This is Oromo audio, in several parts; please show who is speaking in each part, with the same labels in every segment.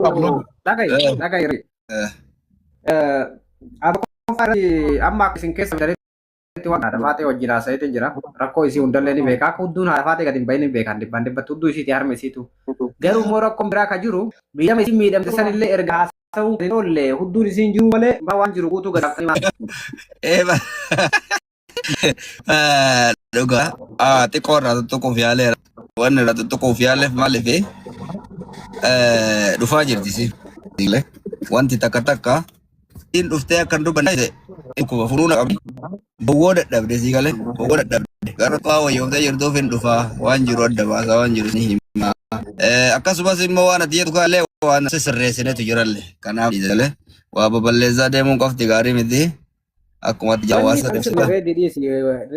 Speaker 1: dhaga'i akka amma isin keessa midhaanitti waan haadhafaatee wajjin haasa'eetu jira. Rakkoo isii hundallee ni beeka. Akka hudduun haadhafaatee gadi hin bahin hin beekan dhibbaan dhibbatti hudduu isiiti harma isiitu. Garuu immoo rakkoon biraa kan jiru miidhama isiin miidhamte sanillee erga haasa'uu hin oolle hudduun isiin jiru malee waan jiru guutuu gadaaf.
Speaker 2: Dhugaa xiqqoo irraa tuttuquuf yaaleera. Wanni irraa tuttuquuf yaaleef maaliif dhufaa jirti si. Wanti takka takka in dhuftee akkan dubbanne kuma furuuna qabdi. Bowwoo dadhabde si galee bowwoo dadhabde. Gara qawaa wayyoomtee jirtuuf hin dhufaa waan jiru adda baasaa waan jiru ni himaa. Akkasumas immoo waan ati jedhu kaalee waan sirreessinetu jirallee. Kanaaf galee waa baballeessaa deemuun qofti gaarii miti. Akkuma jawaasa ibsuudha.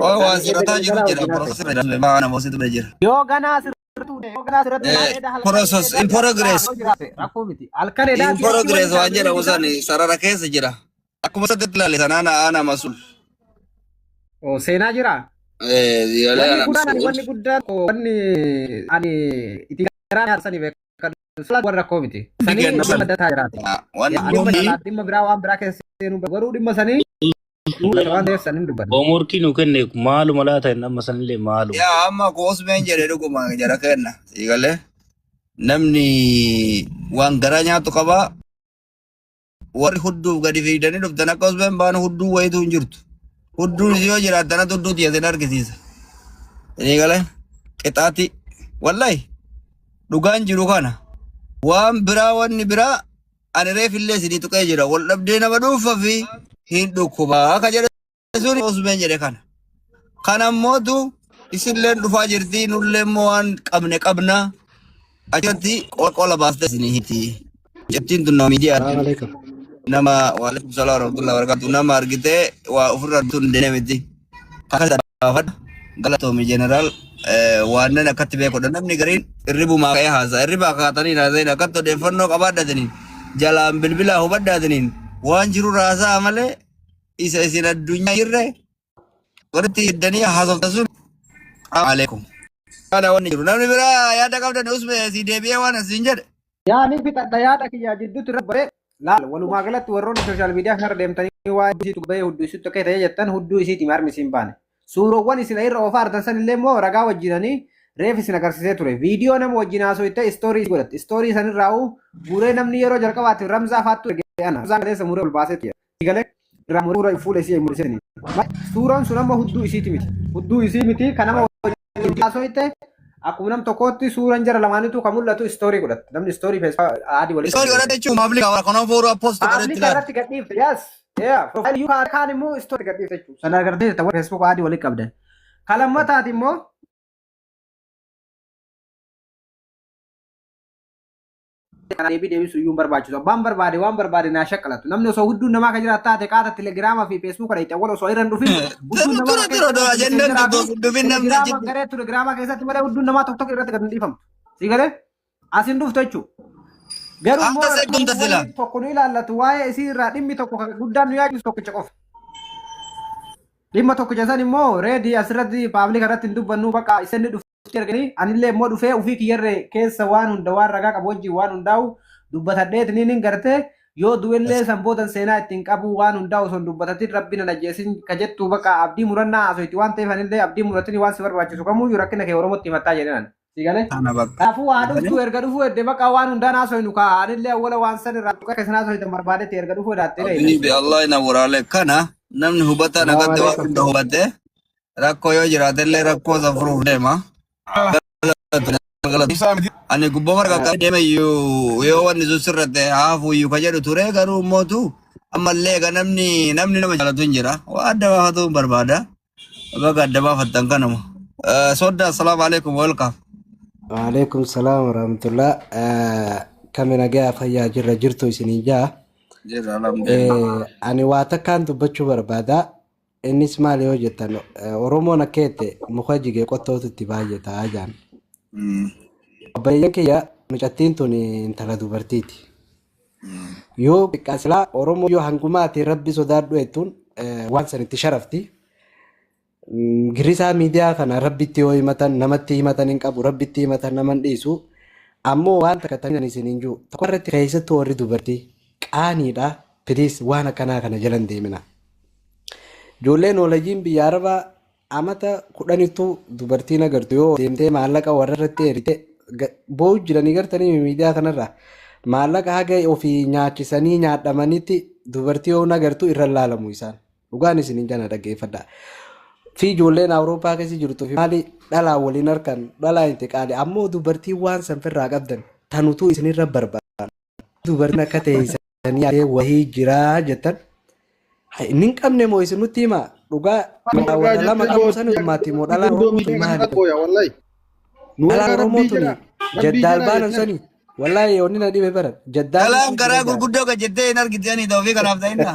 Speaker 2: Oh, waan sirrataa jiru jira. Process maana moositu jira.
Speaker 1: Yoo ganaa sirratu
Speaker 2: process in progress. In progress waan jedhamu san sarara keessa jira. Akkuma satti ilaale sanaan ana masul.
Speaker 1: Oh, seenaa jira. Wanni guddaan wanni ani itti garaan haarsanii beekan sulat warra rakkoo miti. Sanii maddataa jiraata. Dhimma biraa waan biraa keessa seenuu garuu dhimma sanii
Speaker 3: Omurki nu kenne maalu malata hin amma sanillee maalu.
Speaker 2: Yaa amma koosmeen jedhee dhuguma jara kenna. Siigalee namni waan garaa nyaatu qaba. Warri hudduuf gadi fiigdanii dhuftan akka koosmeen baanu hudduu wayitu hin jirtu. Hudduun yoo jiraatan hudduu tiyateen argisiisa. Siigalee qixaati wallahi dhugaan jiru kana waan biraa wanni biraa ani reefillee sidii tuqee jira wal dhabdee nama dhuunfaa fi Hindu kuba akka jedhe suni osmeen jedhe kana mootu isilleen dhufaa jirti nullee immoo waan qabna achirratti qola baastee isinii hiti jettiin tun miidiyaa nama waalaikum salaam warahmatullahi wabarakatuh nama argitee waa ofirra tun deene miti kakasa dhaafadha galatoomi jeneraal waan nan akkatti beekodha namni gariin irribumaa ka'ee haasa irribaa kaatanii haasa'in akkatti odeeffannoo qabaadhataniin jalaan bilbilaa hubadhaataniin waan jiru raasaa malee isa isin addunyaa jirre walitti hiddanii haasofta sun alaikum kana wanni jiru namni biraa yaada qabdan usme si deebi'ee waan asiin jedhe
Speaker 1: yaani fixadha yaada kiyyaa jidduutti rabbare laal walumaa galatti warroonni sooshaal miidiyaa kana deemtanii waa isiitu bahee hudduu isiitu akka ta'e jettan hudduu isiiti marmi isiin baane suuroowwan isin irra oofaa ardan san illee immoo ragaa wajjinanii reef isin agarsiisee ture viidiyoo nama wajjin haasoo itti istoorii godhatte istoorii san irraa guuree namni yeroo jalqabaatti ramzaa faattu ramzaa kaleessa muree ol baasee ture galee ramura fuula isii mul'isanii suuraan sun amma hudduu isii miti kan nama wajjin haasoo itti akkuma nam tokkotti suuraan jara lamaanitu kan mul'atu istoorii godhatte namni istoorii feesbuuk adii walitti
Speaker 2: istoorii godhatte jechuun maablika waan kana fooruu appostu
Speaker 1: godhatte irratti gadhiifte yes profaayil yuu kaan immoo istoorii gadhiifte jechuudha sana agartee ta'uu feesbuuk adii walitti qabdan kalammataati immoo kana deebisu iyyuu barbaachisu abbaan barbaade waan barbaade naa shaqqalatu namni osoo hudduun namaa kan jiraatu taate qaata telegiraama fi feesbuuk kana itti awwal osoo irra hin dhufin hudduun namaa garee telegiraama keessatti malee hudduun namaa tokko tokko irratti gad hin dhiifamtu si galee asin dhuftu jechuudha garuu immoo tokko nu ilaallatu waa'ee isii irraa dhimmi tokko guddaan nu yaachisu tokkicha qofa dhimma tokkicha san immoo reedii asirratti paablika irratti hin dubbannu bakka isin dhufu erganii anillee immoo dhufee ufii kiyyarre keessa waan hunda waan ragaa qabu wajjin waan hundaa'u dubbatadheet niin gartee yoo du'ellee sanbootan seenaa ittiin qabu waan hundaa'u son dubbatatin rabbiin najjeesin ka jettu bakka abdii murannaa asoyti waan ta'eef anillee abdii muratini waan si barbaachisu kamuyyuu rakkina kee oromotti himattaa jedhan sigale kanaafuu waa dhuftu erga dhufuu edde bakka waan hundaan asoynu ka anillee awwala waan san irraa tuqa keessan asoytan barbaadetti erga dhufuu daattee
Speaker 2: bi Allah ina wuraale kana namni hubataa nagatte waan hunda hubatte rakkoo yoo jiraatellee rakkoo san furuuf deema ani gubbaa marga akka deeme yoo wanni sun sirratte haafu iyyuu ka jedhu ture garuu mootu ammallee ga namni nama jaalatu hin jira waa adda baafatu barbaada baga adda baafattan kanuma sodda assalaamu alaikum welcome
Speaker 4: waalaikum salaam warahmatullah kamina gaa fayyaa jirra jirtu isiniin jaa ani waa takkaan dubbachuu barbaada innis maal yoo jettan oromoon akkeette muka jigee qottootutti baay'ata ajaan obboleeyyan kiyya mucattiin tun intala dubartiiti yoo xiqqaasilaa oromoo yoo hangumaati rabbi sodaadhu jettuun waan sanitti sharafti girisaa miidiyaa kana rabbitti yoo himatan namatti himatan hin qabu rabbitti himatan naman dhiisu ammoo waan takka tanan isiniin jiru tokko irratti keessattuu warri dubartii qaaniidha piliis waan akkanaa kana jalan deemina. Ijoolleen noolajiin biyya arabaa amata 10 dubartiin agartu yoo deemtee maallaqa warra irratti erite boo'u jiranii gartanii miidiyaa kanarraa maallaqa haga ofii nyaachisanii nyaadhamanitti dubartii yoo agartu irra laalamu isaan dhugaan isiniin jana dhaggeeffadha. Fi ijoolleen Awurooppaa keessa jirtu fi maali dhalaa waliin harkan dhalaa intiqaale ammoo dubartii waan sanfirraa qabdan tanutuu isinirra barbaada. Dubartiin akka ta'e isanii wahii jiraa jettan inni hin qabne moo isin nutti hima dhugaa lama qabu sana dhummaatti moo dhalaa Oromoo maali? Dhalaa Oromoo tuni jaddaal baanan sanii wallahi yoonni na dhibe baran jaddaal.
Speaker 2: Kalaam garaa gurguddoo kan jettee hin argitanii ta'uu fi kanaaf ta'inna.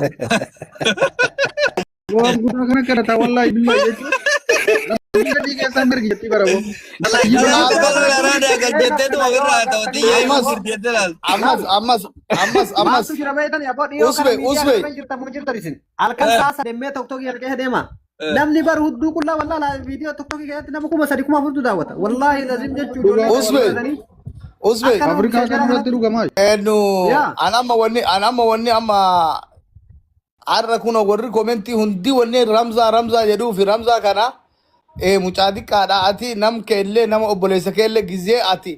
Speaker 5: Waan guddaa kana kadhata wallahi billahi jechuudha. Namni gadi keessaan ergi jetti bara boo.
Speaker 2: Kalaam garaa raada kan jettee ta'uu irraa ta'utti yaa'ii jettee laal.
Speaker 1: Maaltu jira beektan yaaboo dhiyoo kana miidiyaa kan jirtan moo jirtan isin? Halkan saasa deemee tokkokkii argee deema. Namni bar hudduu qullaa wallahi viidiyoo tokkokkii keessatti nama 3,000 daawwata. Wallahi lazim jechuudha.
Speaker 5: Usbe Afrikaa kan irratti dhugamaa.
Speaker 6: Anama wanni amma arra kuna warri commenti hundi wanni Ramza jedhuu fi Ramza kana mucaa xiqqaadha ati nam keellee nama obboleessa keellee gizee ati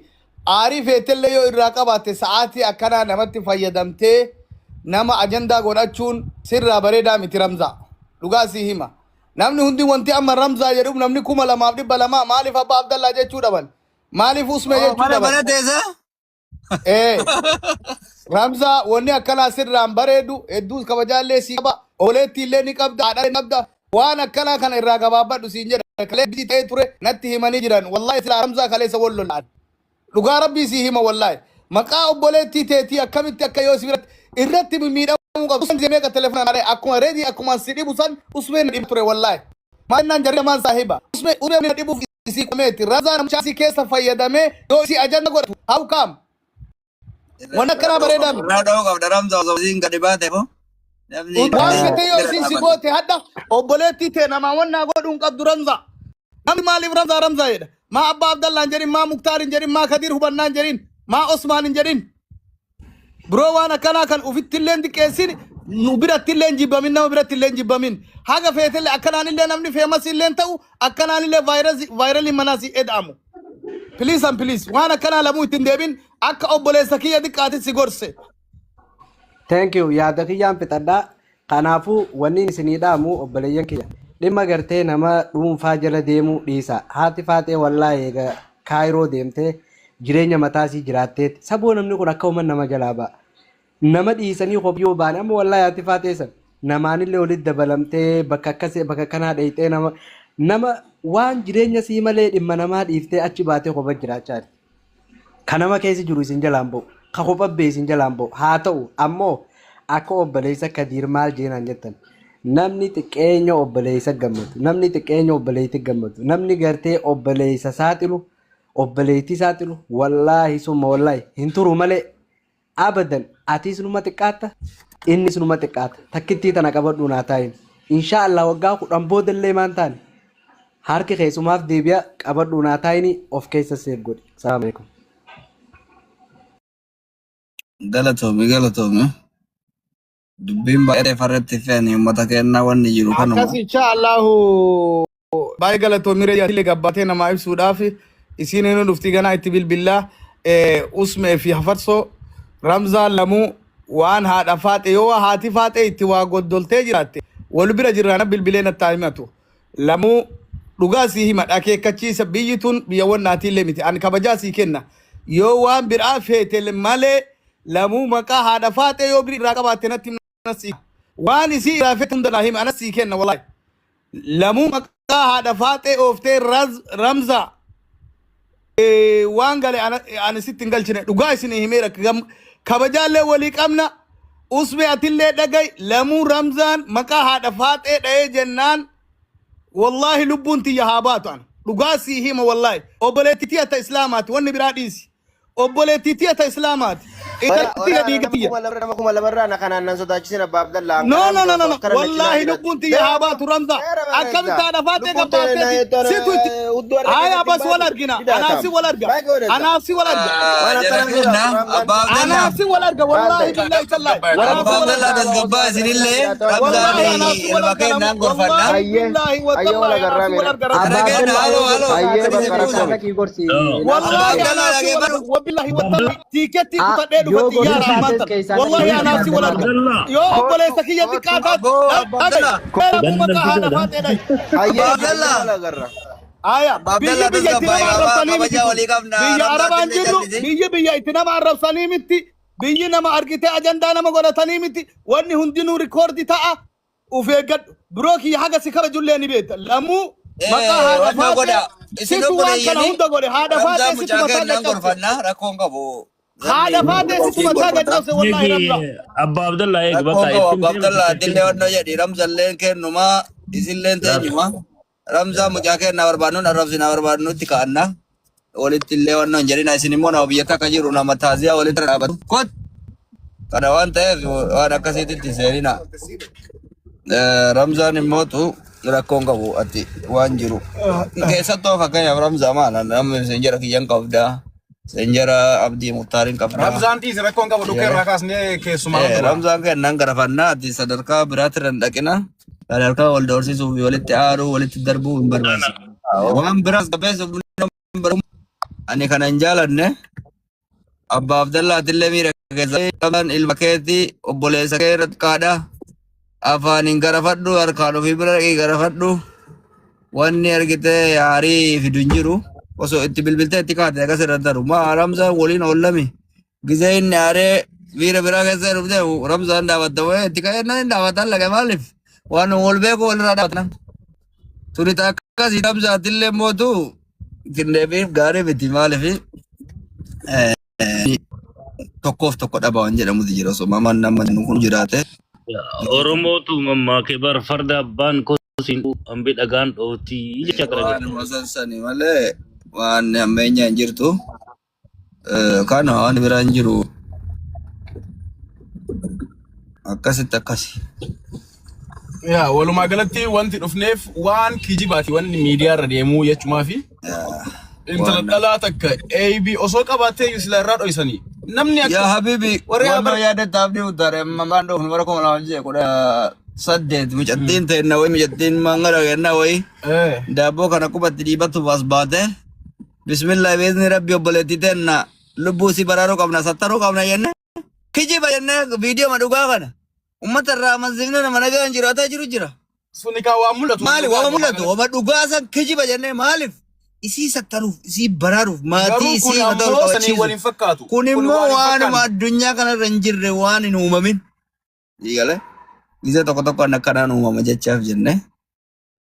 Speaker 6: aarii feetellee yoo irraa qabaatte sa'aatii akkanaa namatti fayyadamtee nama ajandaa godhachuun sirraa bareedaa miti Ramza dhugaa sii hima namni hundi wanti amma Ramza jedhuuf namni 2,200 maaliif abbaa Abdallaa jechuu dhaban maaliif Usme jechuu dhaban Ramza wanni akkanaa sirraan bareedu hedduu kabajaallee si qaba ooleetti illee ni qabda haadha ni qabda waan akkanaa kana irraa gabaabadhu siin jedha kalee bisi ta'ee ture natti himanii jiran wallahi silaa Ramza kaleessa wal lolaan dhugaa rabbii si hima wallahi maqaa obboleettii teetii akkamitti akka yoo sibiratti irratti miidhamuu qabu san deemee ka telefoonaan dhae akkuma reedii akkuma si dhibu san Usmeen na dhibu ture wallahi maannaan jarri maan saahiba Usmeen na dhibuuf isii qomeetti Ramza namichaa si keessa fayyadamee yoo isii ajanda godhatu how come wana kana bareeda mi
Speaker 2: Raadoo qabda Ramza osoo isiin gadi baate moo?
Speaker 6: waan fete yoo isiin si goote hadda obboleettii tee namaa wannaa godhuun qabdu Ramza namni maaliif Ramza jedha maa abbaa Abdallaan jedhin maa Muktaarin jedhin maa Kadiir hubannaan jedhin maa Osmaanin jedhin biroo waan akkanaa kan ufittilleen xiqqeessin nu birattilleen jibbamin nama birattilleen jibbamin haga feetellee akkanaanillee namni feemasilleen ta'u akkanaanillee vaayiralii manaasi ed'amu please waan akkanaa lamuu ittiin deebin akka obboleessa kiyya xiqqaatti si gorse.
Speaker 4: Thank you yaada kiyyaan fixadhaa kanaafuu wanni isinii dhaamu obboleeyyan kiyya dhimma gartee nama dhuunfaa jala deemuu dhiisa haati faatee wallahi eega kaayiroo deemtee jireenya mataasii jiraatteetti saboo namni kun akka uuman nama jalaa ba'a nama dhiisanii kophiyoo baane amma wallahi haati faatee san namaanillee walitti dabalamtee bakka akkasii bakka kanaa dheeyxee nama waan jireenya sii malee dhimma namaa dhiiftee achi baatee kopha jiraachaa kanama keessa jiru isin jalaan ba'u ka kopha bee isin jalaan ba'u haa ta'u ammoo akka obboleessa Kadiir maal jeenaan jettan namni xiqqeenya obboleessa gammadu namni xiqqeenya obboleetti gammadu namni gartee obboleessa saaxilu obboleetti saaxilu wallaahi summa wallaahi hin turu malee abadan atiis numa xiqqaatta innis numa xiqqaata takkittii tana qabadhu naa taa'in inshaallah waggaa 10 boodallee maan taane harki keessumaaf deebi'a qabadhu naa taa'in of keessa seef godhi. Salaamu alaikum.
Speaker 2: Galatoome dubbiin baay'ee farratti fe'anii uummata kennaa wanni jiru kanuma.
Speaker 6: Akkas inshaallahu baay'ee galatoomii reeyyaatilee gabbaatee namaa ibsuudhaaf isiin inni dhuftii ganaa itti bilbillaa Usmee fi Hafarsoo Ramzaan lamuu waan haadha faaxee yoo haati faaxee itti waa goddoltee jiraatte wal bira jirraana bilbilee nattaa himatu lamuu dhugaa sii hima dhakeekkachiisa biyyi tun biyya wannaatiillee miti ani kabajaa sii kenna yoo waan biraa feete malee lamuu maqaa haadha faaxee yoo biri irraa qabaatte natti nasi waan isii irraa feete hunda hima anas sii kenna wallahi lamuu maqaa haadha faaxee ooftee Ramza waan gale ani sitti hin galchine dhugaa isin himeera kabajaallee walii qabna Usmee atillee dhagay lamuu Ramzaan maqaa haadha faaxee dha'ee jennaan wallahi lubbuun tiyya haa baatu an dhugaa sii hima wallahi obboleettitii ata islaamaati wanni biraa dhiisi obboleettitii ata islaamaati itti gadi gadi
Speaker 7: nama kuma lamarraa na kanaan sodaachisin Abba Abdallah.
Speaker 6: no no no no no wallahi lubbuun tiyya haa baatu Ramza akkamitti haadha faatee gabbaatee situ itti haya bas wal argina anaaf si wal arga anaaf si wal arga anaaf si wal arga wallahi billahi tallahi
Speaker 2: Abba Abdallah das gabbaa isinillee Ramzaani ilma keenyaan gorfadha.
Speaker 6: billahi wa tallahi wal arga wallahi wabillahi wa tallahi tiketi kutadee dhufati ya rahmatan wallahi anaaf si wal arga yo bole sakiya dikata
Speaker 2: Abba Abdallah
Speaker 6: aya
Speaker 2: Abdallah das gabbaa kabaja walii qabna.
Speaker 6: biyya arabaan jirru biyya itti nama arrabsanii miti biyyi nama argite ajandaa nama godhatanii miti wanni hundinuu rikoordi ta'a uf eeggadhu biroo kiyya haga si kabajullee ni beekta lamuu maqaa haadha faatee situ waan kana hunda godhe haadha faatee situ mataa
Speaker 2: gorfannaa rakkoon qabu.
Speaker 6: haadha faatee situ mataa gadhabse wallahi Ramza
Speaker 3: Abba Abdallah eeg
Speaker 2: Rakkoon
Speaker 3: bakka
Speaker 2: qabu Abba Abdallah adillee wannoo jedhi Ramzalleen kennumaa isinleen teenyuma. Ramzaa mucaa kennaa barbaadnuun arrabsinaa barbaadnuutti ka'annaa. Walitti illee wannoo hin jedhina isin immoo nama biyya akka jiru nama taaziyaa walitti dhaabatu. Kot kana waan ta'eef waan akkasiitti seenina. Ramzaan immootu rakkoon qabu ati waan jiru. Keessattuu fakkeenyaaf Ramzaa maala namni seenjara kiyyan qabdaa. Seenjara Abdii Muttaarin qabdaa.
Speaker 6: Ramzaan dhiise rakkoon qabu dhukkee irraa kaasnee keessumaa
Speaker 2: Ramzaan kennan garafannaa ati sadarkaa biraatti irra hin dhaqina. Sadarkaa wal doorsisuu fi walitti aaruu walitti darbuu hin barbaachisu. Waan biraas qabeessa ani kana hin jaalanne Abba Abdallah atillee miira keessatti ilma keetii obboleessa kee irratti kaadha. Afaaniin garafadhu harkaan ofii bira dhaqii garafadhu. Wanni argitee yaarii fidu hin jiru. Osoo itti bilbiltee itti kaate akkas irra taru. Maa Ramzaan waliin oollami. Gizee inni aaree miira biraa keessa dhufte Ramzaan dhaabatta wayii itti ka'ee nan dhaabatan lage maaliif? Waan wal beeku walirraa dhaabatan. Tuni akkasii Ramzaatillee mootu kindeebiif gaarii miti maaliif tokkoof tokko dhabaa waan jedhamutu jira. Osoo mamaan nama kun jiraate.
Speaker 3: Oromootu mammaakee bar farda abbaan kosiin hambi dhagaan dhootii jecha
Speaker 2: Waan
Speaker 3: garagaraa.
Speaker 2: masansani malee waan ammeenya hin jirtu. Kana waan biraa hin jiru. Akkasitti akkasi.
Speaker 6: yaa walumaa galatti wanti dhufneef waan kijibaati wanni miidiyaa irra deemuu jechumaa fi intala dhalaa takka AB osoo qabaatee isla irraa dhoysanii namni
Speaker 2: Yaa
Speaker 6: akka
Speaker 2: habibi
Speaker 6: warri
Speaker 2: wannoo yaadattaaf ni utare mamaan dhufnu bara kuma lama jee kudha saddeet mucattiin ta'enna wayi mucattiin mangara kenna wayi daabboo kana qubatti dhiibatu as baate bismillah beezni rabbi obboleettii ta'enna lubbuu si baraaruu qabna sattaruu qabna jenne kijiba jenne viidiyoo madhugaa kana ummata irraa amansiifne nama nagaan jiraataa jiru jira.
Speaker 6: suni kaa waan mul'atu
Speaker 2: Maali waan mul'atu wama dhugaa san kijiba jennee maaliif isii sattaruuf isii baraaruuf maatii
Speaker 6: garuu kun
Speaker 2: isii mataa
Speaker 6: ammoo sanii
Speaker 2: qabachiisu.
Speaker 6: waliin fakkaatu
Speaker 2: Kun immoo waanuma addunyaa kanarra hin jirre waan hin uumamin. Eegale gisee tokko tokko akkanaan uumama jechaaf jenne.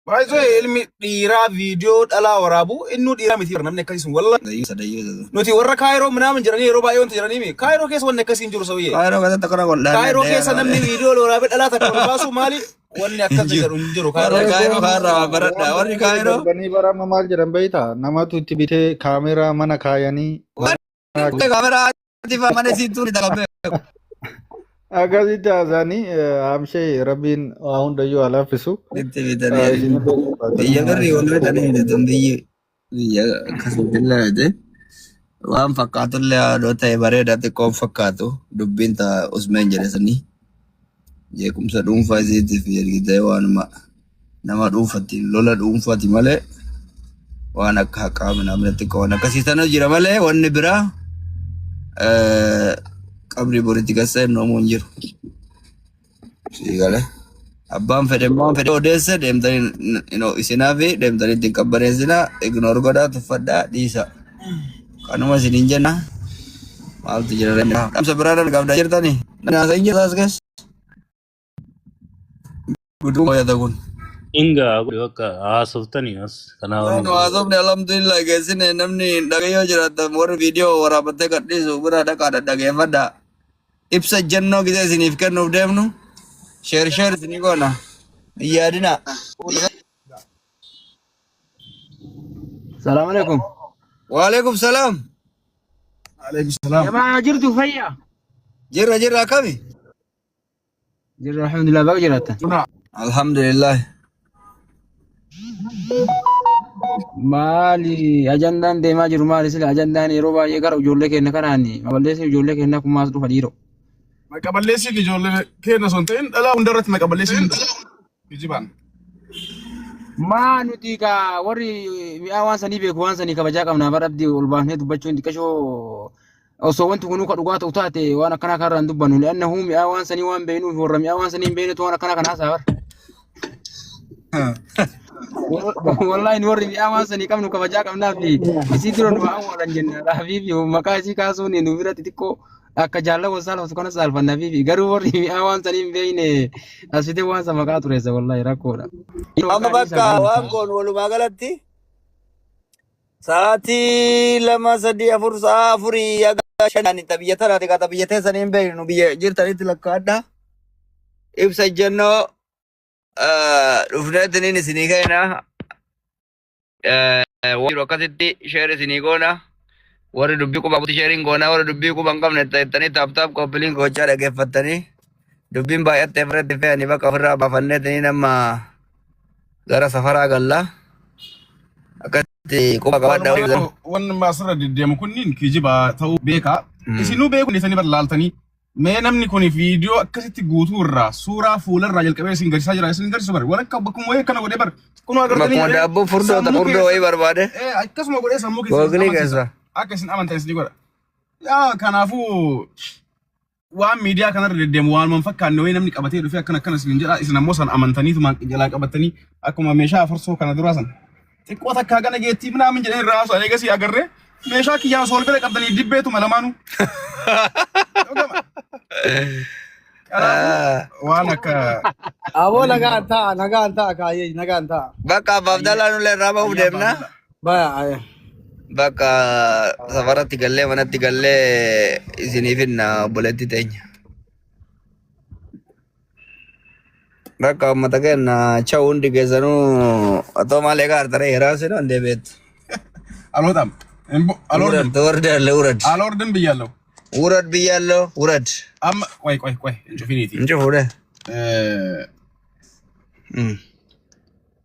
Speaker 6: baay'ee ilmi dhiiraa viidiyoo dhalaa waraabu innuu dhiiraa miti namni akkasiin wallahi
Speaker 2: Sadayyoo
Speaker 6: nuti warra kaayiroo minaamin jiranii yeroo baay'ee wanti jiranii kaayiroo keessa wanni akkasiin jiru sabayyee
Speaker 2: kaayiroo keessatti akkana godhaan.
Speaker 6: kaayiroo keessa namni viidiyoo waraabee dhalaa takka ol baasu maali wanni akkas jedhu hin jiru
Speaker 2: Warri
Speaker 6: kaayiroo
Speaker 2: kaayiroo kaarraa baradha. Warri kaayiroo
Speaker 5: Darbanii barama maal jedhan beeyta namatu itti bitee kaameraa mana kaayanii
Speaker 2: kaameraa atiifaa mana isiittuu ni dalabe.
Speaker 5: akkasitti haasa'anii hamshee rabbiin waa hundayyuu alaffisu.
Speaker 2: Itti bitanii biyya birrii wal bitanii hidhatan biyya akkasitti laate waan fakkaatullee haadhoo ta'e bareedaa xiqqoon fakkaatu dubbiin ta'a Usmeen jedhasanii jeequmsa dhuunfaa isiitiif ergitee waanuma nama dhuunfatti lola dhuunfaati malee waan akka haqaa namni xiqqoo waan akkasii sana jira malee wanni biraa qabrii boritti gassa hin oomu hin jiru. Siigale. Abbaan fedhe immoo fedhe odeesse deemtanii isinaa fi deemtanii ittiin qabbaneessinaa ignoor godhaa tuffadhaa dhiisa. Kanuma isiniin jenna. Maaltu jira danda'a. Dhamsa biraadhaan qabdaa jirtanii. Naasa hin jirtaas keessa. Guduu mooyata kun.
Speaker 3: Inga akka haasoftanii as kanaaf.
Speaker 2: Haasofni alhamdulillah geessine namni dhagayyoo jiraatan warri viidiyoo waraabattee gadhiisu bira dhaqaadha dhageeffadhaa. Ibsa jennoo gisee isiniif kennuuf deemnu. Sheer isinii goona. Hin yaadinaa.
Speaker 8: Assalamualaikum.
Speaker 2: Waalaikum salaam.
Speaker 6: Alaikum salaam.
Speaker 8: Jamaa jirtu fayya.
Speaker 2: Jirra kami?
Speaker 1: Jirra alhamdulillah baga jiraatan.
Speaker 2: Alhamdulillah.
Speaker 1: Maali ajandaan deemaa jiru maali sila ajandaan yeroo baay'ee gara ijoollee keenya kanaani maballeessi ijoollee keenya kun maas dhufa dhiiroo.
Speaker 6: Maqaballeessiin ijoollee keenya son ta'in dhalaa hundarratti maqaballeessiin kijibaan.
Speaker 1: Maa nuti ka warri mi'aa waan sanii beeku waan sanii kabajaa qabnaa badhabdi ol baafnee dubbachuun xiqqashoo osoo wanti kun dhugaa ta'u taate waan akkanaa kanarraan dubbannu li'annahu mi'aa waan sanii waan beeknuuf warra mi'aa waan sanii hin beeknetu waan akkanaa kanaa haasaa wallahi warri mi'aa waan sanii qabnu kabajaa qabnaa fi isii dura nu awwaalan jenna raafi fi maqaa isii kaasuun nu biratti xiqqoo akka jaallawwan saalfatu kana saalfannaa fi garuu warri mi'aa waan sanii hin beekne asfitee waan sa maqaa tureessa wallahi rakkoodha.
Speaker 2: Amma bakka waan kun walumaa galatti sa'aatii 2-3-4 sa'a 4 shanani tabiyya tanaati ka tabiyya teessanii hin beeknu biyya jirtanitti lakkaadha. Ibsa jennoo dhufneetiniin isinii keena waan akkasitti sheer isinii goona warri dubbii quba buti sheeriin goona warri dubbii quba hin qabne ta'ettanii taaptaap qophiiliin gochaa dhageeffattanii dubbiin baay'attee firatti fe'anii bakka ofirraa baafanneetiniin amma gara safaraa galla akkatti quba qabaadha.
Speaker 6: Wanni maasirra deddeemu kunniin kijiba ta'uu beekaa. Isinuu beeku isanii balaaltanii mee namni kun viidiyoo akkasitti guutuu irraa suuraa fuularraa jalqabee isin garsiisaa jira isin garsiisu bari waan akka bakkuma wayii akkana godhee bari kunoo agartanii
Speaker 2: bakkuma daabboo furdoo wayii barbaade
Speaker 6: akkasuma godhee sammuu
Speaker 2: googilii keessa
Speaker 6: akka isin amantan isin godha. Yaa kanaafuu waan miidiyaa kanarra deddeemu waan man fakkaanne wayii namni qabatee dhufee akkana isin jedha isin ammoo san amantaniitu jalaa qabatanii akkuma meeshaa afarsoo kana duraa san xiqqoo takkaa gana geettii minaamin jedhanii irraa haasa'an eegasii agarree meeshaa kiyyaan soolbira qabdanii dibbeetu malamaanu. Waan akka
Speaker 4: Aboo nagaan ta'a kaayyee nagaan ta'a.
Speaker 2: bakka abbaaf dalaa nullee irraa bahuuf deemna.
Speaker 4: Baya
Speaker 2: Bakka safaratti gallee manatti gallee isiniif hinna obboleetti teenya. Bakka uummata keenya cha'u hundi keessanuu otoo maal egaa artare hiraasinu hin deebi'eetu.
Speaker 6: alootam
Speaker 2: Urad wardaale urad.
Speaker 6: alorden biyyaalለው
Speaker 2: Urad biyyaallo urad.
Speaker 6: amma ቆይ እንጭፊኒቲ
Speaker 2: Inji fuudhe.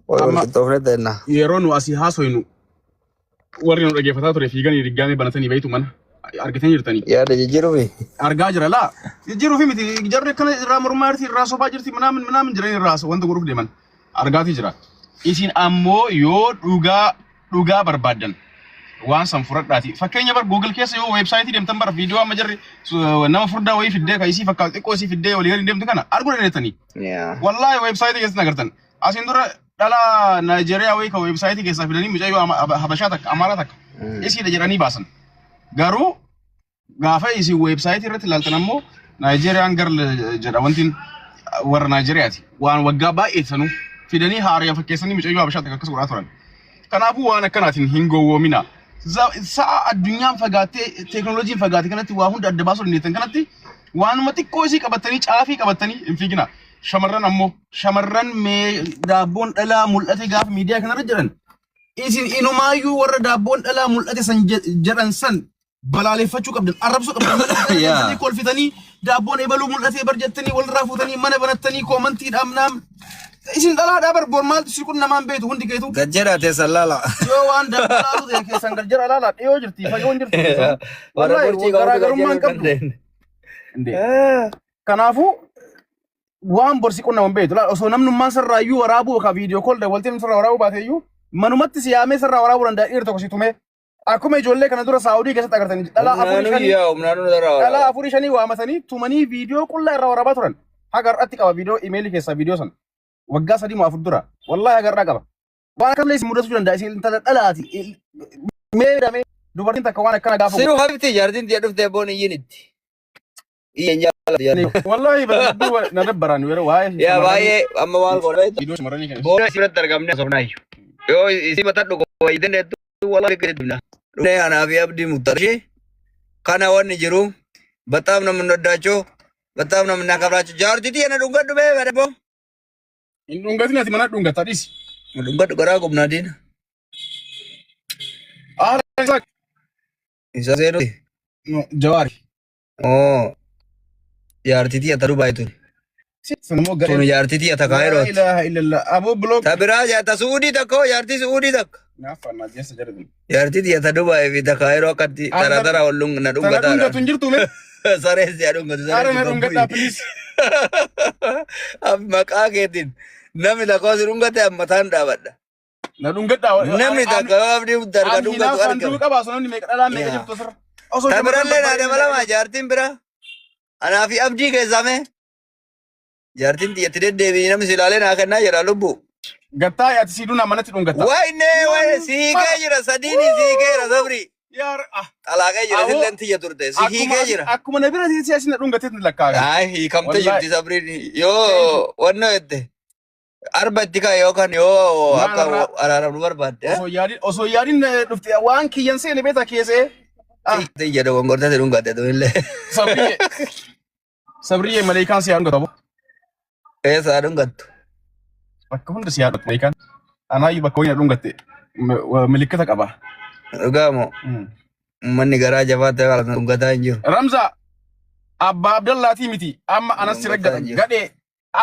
Speaker 2: Wal qixxoofne ta'enna.
Speaker 6: yeroo nu asii haasoynu warri nu dhageeffataa ture fiiganii diggaamee banatanii bayitu mana argitanii jirtanii
Speaker 2: Yaada jijjiiruufi.
Speaker 6: argaa jira laa jijjiiruufi miti jarri akkana irraa mormaa jirti irraa sobaa jirti minaamin jiranii irraa wanta godhuuf deeman argaatii jira isin ammoo yoo dhugaa barbaaddan waan san furadhaati fakkeenya bar Google keessa yoo websaayitii deemtan bar viidiyoo amma jarri nama furdaa wayii fiddee ka isii fakkaatu xiqqoo isii fiddee walii galii deemtu kana arguu dandeettanii wallahi websaayitii keessatti agartan asiin dura dhala Naayijeeriyaa wayii ka websaayitii keessaa fidanii mucayyoo habashaa takka amaaraa takka isiidha jedhanii baasan garuu gaafa isin websaayitii irratti ilaaltan ammoo Naayijeeriyaan gar jedha wantiin warra Naayijeriyaati waan waggaa baay'ee sanuu fidanii haaraya fakkeessanii mucayyoo habashaa takka akkas godhaa turan kanaafuu waan akkanaatiin hin gowwoomina. Sa'a addunyaan fagaattee teekinooloojiin fagaate kanatti waa hunda adda baasuu dandeettan kanatti waanuma xiqqoo isii qabatanii caafii qabatanii hin fiigina. Shamarran ammoo shamarran daabboon dhalaa mul'ate gaafa miidiyaa kanarra jiran isin inumaayyuu warra daabboon dhalaa mul'ate san jedhan san balaaleffachuu qabdan arrabsuu qabdan kolfitanii daabboon ebaluu mul'atee barjattanii walirraa fuutanii mana banattanii koomantiidhaan naam isin dhalaadhaa barboon maaltu siqun namaan beetu hundi keetu
Speaker 2: Gajjera teessan laala.
Speaker 6: yoo waan dabalaatu ta'e keessan gajjera laala dhiyoo jirti fayyoon jirti wallahi garaagarummaan qabdu kanaafuu waan borsi qunnaman beetu osoo namnummaan sarraayyuu waraabuu ka viidiyoo kool waltiin sarraa waraabuu baateeyyuu manumatti siyaamee sarraa waraabuu danda'a dhiirri tokko si tumee akkuma ijoollee kana dura saawudii keessatti agartanii dhalaa 4-5 waamatanii tumanii viidiyoo qullaa irraa waraabaa turan haga har'atti qaba viidiyoo imeelii keessaa viidiyoo sana waggaa 3 dura wallahi haga har'aa qaba waan akkanillee isin mudachuu danda'a isin intala dhalaati meedhamee dubartiin takka waan akkana gaafa
Speaker 2: Siruu habibti jaartiin tiya dhuftee boon iyyinitti. Iyyan jaalladha.
Speaker 6: wallahi bareedduu na dabbaraan yeroo waa'ee
Speaker 2: Yaa baay'ee amma waan godhe.
Speaker 6: viidiyoo shamarranii kana
Speaker 2: Boona isirratti argamne sobnaayyuu. Yoo isi mata dhugo wayiten hedduu wallahi gidibna. Dhufnee anaa fi abdii muktarshi kana wanni jiru በጣም ነው የምንወዳቸው በጣም ነው የምናከብራቸው ጃርቲቲ የነ ዱንገዱ በ በደቦ
Speaker 6: dhungatiin ati mana dhungataa dhiisi
Speaker 2: ዱንገዱ ገራ ቁምናዲን
Speaker 6: Isa
Speaker 2: isa seenu
Speaker 6: Jawaari.
Speaker 2: oh jaartitii ata Dubaaytu.
Speaker 6: Sunimmoo
Speaker 2: Sun
Speaker 6: gadhee.
Speaker 2: jaartitii ata
Speaker 6: La
Speaker 2: Kaayirooti.
Speaker 6: ilaha illallah. Aboo block.
Speaker 2: Ta biraa jaarta Suudii takka hoo jaartii Suudii takka.
Speaker 6: Naafannaa jeessa jedhatu.
Speaker 2: Jaartitii ata Dubaayii fi ta Kaayiroo akkatti tara wallun na
Speaker 6: Tana
Speaker 2: dhungataadha.
Speaker 6: dhungatu hin jirtu mee?
Speaker 2: Sareen si'a dhungatu.
Speaker 6: Aara na dhungadhaa please.
Speaker 2: Maqaa keetiin namni lakkoofsi dhungate ammataan dhaabadha.
Speaker 6: Na dhungadhaa.
Speaker 2: Namni takka abdii darga dhungatu
Speaker 6: Fanduu
Speaker 2: argama.
Speaker 6: qabaa sononni meeqa dhalaa meeqa
Speaker 2: Yaa.
Speaker 6: jirtu asirra.
Speaker 2: Ta birallee naa dabalamaa jaartiin bira. Anaa fi abdii keessame. Jaartiin xiyyatti deddeebiin namni si ilaalee naa kennaa jedha lubbu.
Speaker 6: Gattaa yaati siiduu naa manatti dhungatta.
Speaker 2: Wayne siikee jira sadiini siikeera sabri.
Speaker 6: Yaar
Speaker 2: Xalaaqee jira silleen tiyya turte si hiikee jira.
Speaker 6: akkuma na bira si asin na dhungateet ni lakkaaga.
Speaker 2: Ay hiikamte
Speaker 6: Wallahi.
Speaker 2: jirti sabriin yoo wanno jette. Arba itti kaa yookaan yoo akka araaramnu barbaadde.
Speaker 6: Osoo yaadin dhufte waan kiyyan seene beeta keessee.
Speaker 2: Tiyya dogongortate dhungatte tuillee.
Speaker 6: Sabriye. Sabriye maleekaan si yaa dhungatu.
Speaker 2: Eessaa dhungattu.
Speaker 6: Bakka hunda si yaa dhungatu maleekaan. Anaayyuu bakka ho'iin dhungatte milikkata qaba.
Speaker 2: Dhugaamoo manni garaa jabaa ta'e waan dhungataa hin jiru.
Speaker 6: Ramza abbaa Abdallaatii miti amma anas si raggata gadhee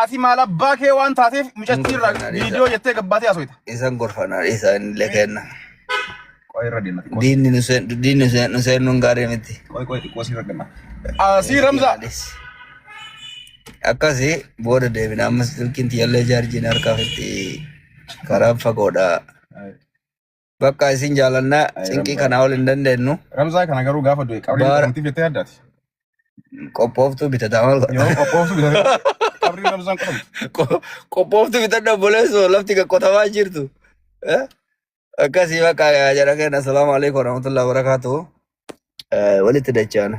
Speaker 6: ati maal abbaa kee waan taateef mucattii irraa viidiyoo jettee gabbaatee haasofte.
Speaker 2: Isan gorfanaa isaan illee kenna.
Speaker 6: Qoy irra deemna.
Speaker 2: Diinni nu seenuun gaarii miti.
Speaker 6: Qoy si ragganna. Asii Ramza.
Speaker 2: Akkasii booda deebina ammas silkiin tiyyallee jaarjiin harkaaf itti karaa fagoodha. Bakka isin jaalannaa cinqii kanaa ol hin dandeenyu
Speaker 6: Ramzaa kana garuu gaafa du'e qabrii
Speaker 2: Baara.
Speaker 6: namtiif jettee addaati.
Speaker 2: qophooftuu bitataa maal godha.
Speaker 6: Yoo qophooftu bitatee qabrii Ramzaan qotamtu.
Speaker 2: Qophooftuu bitadha obboleessoo lafti qotamaa jirtu. Akkasii bakka jara kenna assalaamu alaikum warahmatullahi wabarakatuh. Walitti dachaana.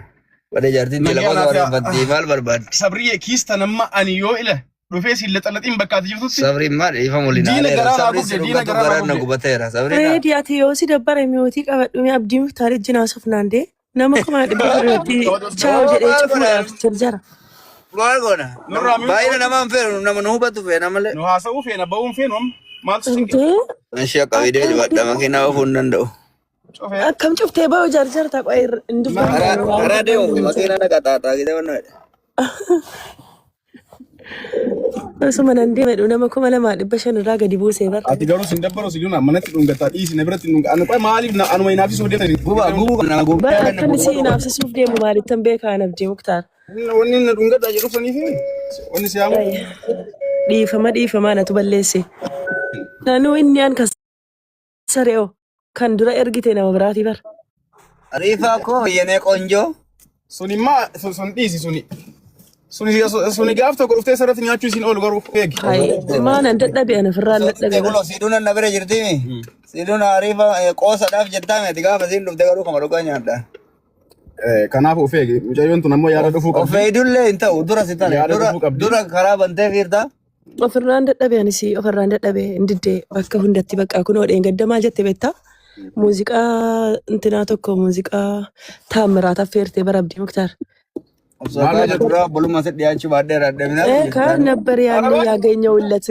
Speaker 2: Wadee jaartiin telefoona warreeffatti maal barbaaddi?
Speaker 6: Sabriye kiista nama ani yoo ila dhufee si laxalaxiin bakka ati jirtutti.
Speaker 2: Sabriin maal dhiifa mul'inaa
Speaker 6: Diina
Speaker 2: leera.
Speaker 6: garaa
Speaker 2: Sabriin
Speaker 6: naa
Speaker 2: si
Speaker 6: gubde, diina
Speaker 2: dhungatu
Speaker 6: garaa naa
Speaker 2: garaan na
Speaker 6: gubde.
Speaker 2: gubateera. Sabriin
Speaker 8: Reedi ati yoo si dabbara mi'ootii qabadhume abdii muftaar ejjinaa sofnaan dee nama kuma dhibba irratti chaawu jedhee cufuudhaaf jarjara.
Speaker 2: maal goona?
Speaker 6: Nurraa mi'uu
Speaker 2: Baay'ina nama hin feenu nama nu hubatu feena malee.
Speaker 6: Nu haasa'uu feena ba'uun feenu amma maaltu sinqe.
Speaker 8: Intee
Speaker 2: Ishee akka viidiyoo jibadha makiinaa oofuu hin danda'u.
Speaker 6: Cufee.
Speaker 8: akkam cuftee ba'u jarjara tapha hin dubbanne.
Speaker 2: Karaa deemu makiinaa dhaqa xaaxaa gite wanna jedhe.
Speaker 8: Osuma nan deemedhu nama kuma lamaa dhibba shan irraa gadi buusee bara.
Speaker 6: Ati garuu sin dabbaru si duna manatti dhungataa dhiisi na biratti dhunga. Ani qoy maaliif na anuma hinaafisuu deemtani.
Speaker 2: Gubuu kana gubuu.
Speaker 8: Bara akkan si hinaafsisuuf deemu maalittan beekaan abdii muktaar.
Speaker 6: Wanni na dhungadhaa jedhu saniifi wanni si yaamu.
Speaker 8: Dhiifama natu balleesse. Naannoo inni aan kasare'oo kan dura ergite nama biraatii bara.
Speaker 2: Ariifaa koo yenee qonjoo.
Speaker 6: Sunimmaa sun dhiisi suni. Suni gaaf tokko dhuftee sarratti nyaachuu isin oolu garuu eegi.
Speaker 8: Maanan dadhabe ana firraan dadhabe.
Speaker 2: Kulo siiduna na bira jirtimi. Siiduna ariifaa qoosadhaaf jettaa miti gaafa siin dhufte garuu kama dhugaa nyaadha.
Speaker 6: Kanaaf of eegi. Mucayyoon tun ammoo yaada dhufuu qabdi.
Speaker 2: Of eegdullee hin ta'u dura si tane.
Speaker 6: Yaada dhufuu qabdi.
Speaker 2: Dura karaa bantee fiirtaa.
Speaker 8: Ofirraan dadhabe anis ofirraan dadhabe hin diddee bakka hundatti bakka kunoo dheengadda maal jette beektaa? Muuziqaa intinaa tokko muuziqaa taammiraa taffeertee bara abdii muktaar.
Speaker 2: Osoo dura buluma si dhiyaachuu baadhee raadamina.
Speaker 8: Kan nabbar yaanni yaaganya ullat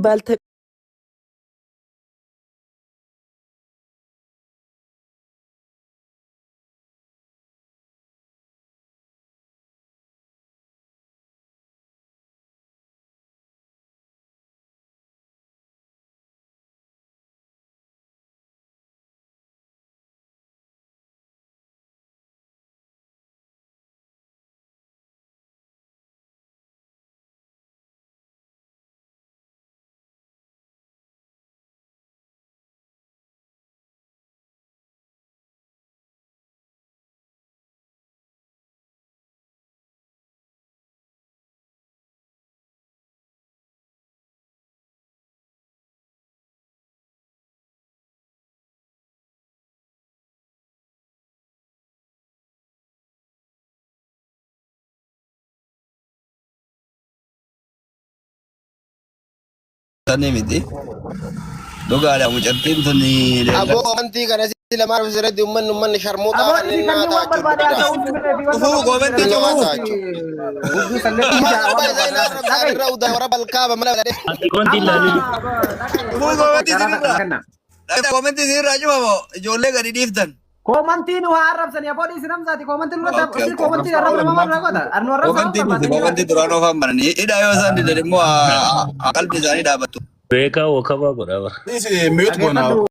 Speaker 8: baalta
Speaker 2: Tani miti. Dhugaadha mucattiin tun
Speaker 7: Aboo amantii kana si lamaan ofirratti uummanni sharmuutaa
Speaker 1: Aboo
Speaker 7: kanneen
Speaker 1: isin kan
Speaker 7: nyaata
Speaker 1: waan barbaade haa ta'u
Speaker 2: Dhufuu goomentii
Speaker 7: Nyaata
Speaker 2: cufuu.
Speaker 7: jechuudha.
Speaker 1: Hudduu salleetti
Speaker 7: Maal
Speaker 1: waan
Speaker 7: baay'ee naa
Speaker 1: barbaade.
Speaker 7: rabsaan irraa udaa warra balkaaba mala gadhee.
Speaker 3: Konti ilaaluu.
Speaker 2: Dhufuu goomentii
Speaker 1: Jaraata
Speaker 2: sirraa.
Speaker 1: kenna.
Speaker 2: Dhaqna goomentii sirraa cufamoo ijoollee gadi dhiiftan.
Speaker 1: Komantiin waa arrabsan yaa boodii sinam saati komantiin lula
Speaker 2: Okay,
Speaker 1: si
Speaker 2: okay.
Speaker 1: komantiin arrabsan nama ragoota arnu
Speaker 2: Komantii miti
Speaker 1: arrabsan
Speaker 2: komantii duraan oofan bananii hidhaa yoo isaan didan immoo qalbii isaanii dhaabattu.
Speaker 3: Beekaa wakabaa godhaa bara.
Speaker 6: This is mute for now.